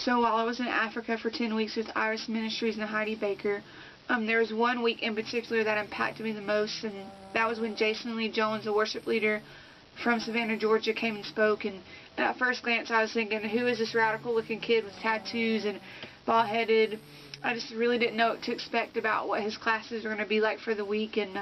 So while I was in Africa for 10 weeks with Iris Ministries and Heidi Baker, there was one week in particular that impacted me the most, and that was when Jason Lee Jones, the worship leader from Savannah, Georgia, came and spoke. And at first glance I was thinking, who is this radical looking kid with tattoos and bald-headed? I just really didn't know what to expect about what his classes were going to be like for the week. And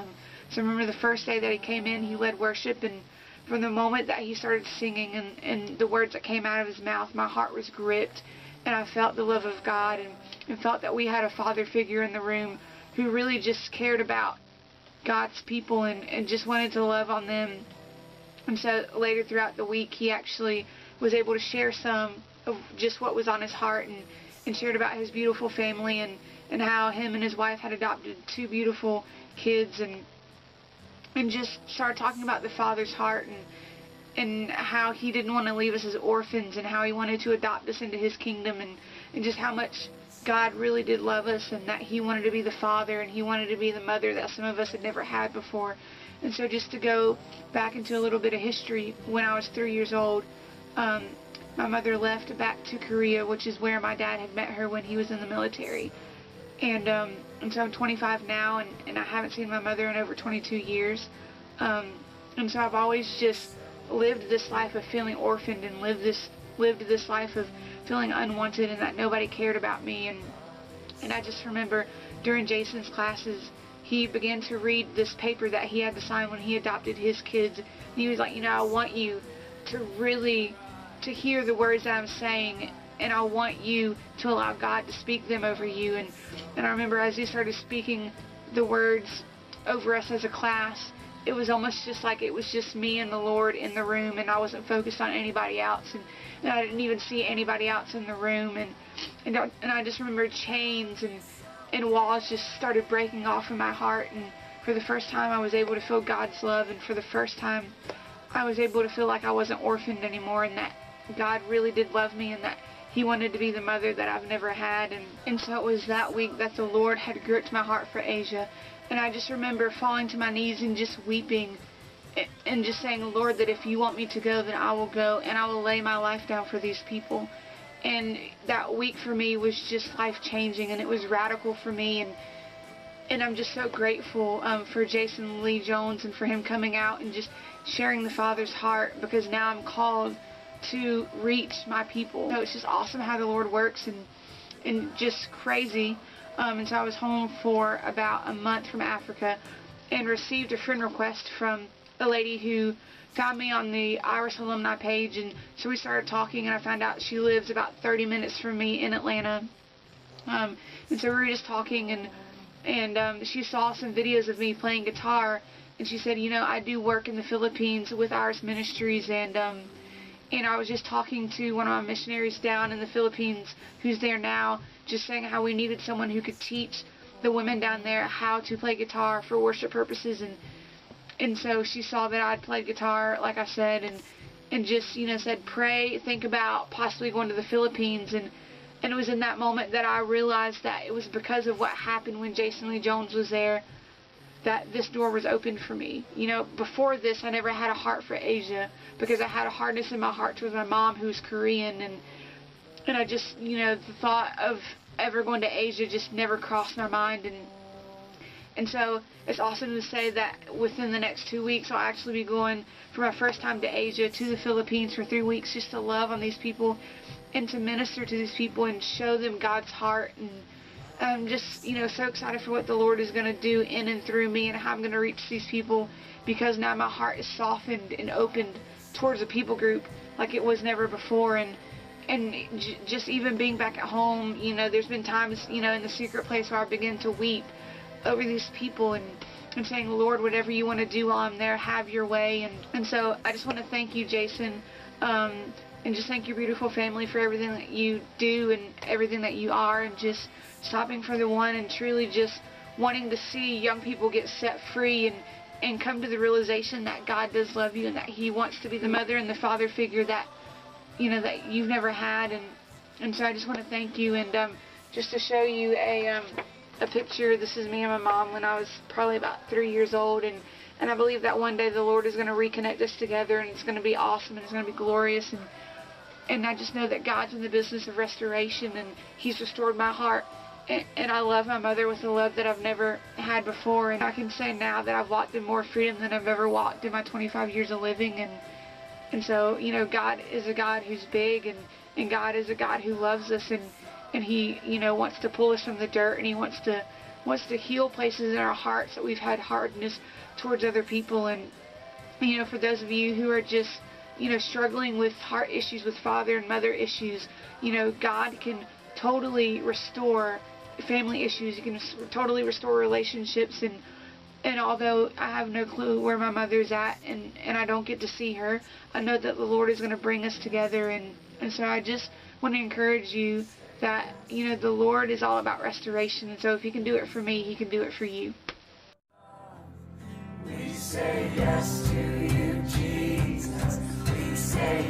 so I remember the first day that he came in, he led worship, and from the moment that he started singing and the words that came out of his mouth, my heart was gripped, and I felt the love of God, and felt that we had a father figure in the room who really just cared about God's people and just wanted to love on them. And so later throughout the week, he actually was able to share some of just what was on his heart, and shared about his beautiful family, and how him and his wife had adopted 2 beautiful kids, and just started talking about the Father's heart, and how he didn't want to leave us as orphans, and how he wanted to adopt us into his kingdom, and just how much God really did love us, and that he wanted to be the father, and he wanted to be the mother that some of us had never had before. And so just to go back into a little bit of history, when I was 3 years old, my mother left back to Korea, which is where my dad had met her when he was in the military. And so I'm 25 now, and I haven't seen my mother in over 22 years. And so I've always just lived this life of feeling orphaned, and lived this life of feeling unwanted, and that nobody cared about me. And I just remember during Jason's classes, he began to read this paper that he had to sign when he adopted his kids. And he was like, I want you to hear the words that I'm saying, and I want you to allow God to speak them over you. And I remember as he started speaking the words over us as a class, it was almost just like it was just me and the Lord in the room, and I wasn't focused on anybody else, and I didn't even see anybody else in the room, and I just remember chains and walls just started breaking off in my heart, and for the first time I was able to feel God's love, and for the first time I was able to feel like I wasn't orphaned anymore, and that God really did love me, and that he wanted to be the mother that I've never had. And so it was that week that the Lord had gripped my heart for Asia. And I just remember falling to my knees and just weeping, and just saying, Lord, that if you want me to go, then I will go, and I will lay my life down for these people. And that week for me was just life-changing, and it was radical for me. And I'm just so grateful for Jason Lee Jones, and for him coming out and just sharing the Father's heart, because now I'm called to reach my people. So it's just awesome how the Lord works, and just crazy. And so I was home for about a month from Africa, and received a friend request from a lady who found me on the Iris alumni page, and so we started talking, and I found out she lives about 30 minutes from me in Atlanta. And so we were just talking, and she saw some videos of me playing guitar, and she said, I do work in the Philippines with Iris Ministries, and I was just talking to one of my missionaries down in the Philippines who's there now, just saying how we needed someone who could teach the women down there how to play guitar for worship purposes. And so she saw that I'd played guitar, like I said, and just, said, pray, think about possibly going to the Philippines. And it was in that moment that I realized that it was because of what happened when Jason Lee Jones was there that this door was opened for me. Before this, I never had a heart for Asia, because I had a hardness in my heart towards my mom, who's Korean, and I just, the thought of ever going to Asia just never crossed my mind. And so it's awesome to say that within the next 2 weeks I'll actually be going for my first time to Asia, to the Philippines for 3 weeks, just to love on these people and to minister to these people and show them God's heart. And I'm just, so excited for what the Lord is going to do in and through me, and how I'm going to reach these people, because now my heart is softened and opened towards a people group like it was never before. And just even being back at home, there's been times, in the secret place where I begin to weep over these people, and saying, Lord, whatever you want to do while I'm there, have your way. And so I just want to thank you, Jason, and just thank your beautiful family for everything that you do and everything that you are, and just stopping for the one, and truly just wanting to see young people get set free and come to the realization that God does love you, and that he wants to be the mother and the father figure that that you've never had. And so I just want to thank you. And just to show you a picture, this is me and my mom when I was probably about 3 years old, and I believe that one day the Lord is going to reconnect us together, and it's going to be awesome, and it's going to be glorious. And I just know that God's in the business of restoration, and He's restored my heart. And I love my mother with a love that I've never had before. And I can say now that I've walked in more freedom than I've ever walked in my 25 years of living. And so, you know, God is a God who's big, and God is a God who loves us, and He, you know, wants to pull us from the dirt, and He wants to heal places in our hearts that we've had hardness towards other people. And, you know, for those of you who are just, you know, struggling with heart issues, with father and mother issues, you know, God can totally restore family issues. He can totally restore relationships. And although I have no clue where my mother's at, and I don't get to see her, I know that the Lord is going to bring us together. And so I just want to encourage you that, you know, the Lord is all about restoration. And so if He can do it for me, He can do it for you. We say yes to you, Jesus. We say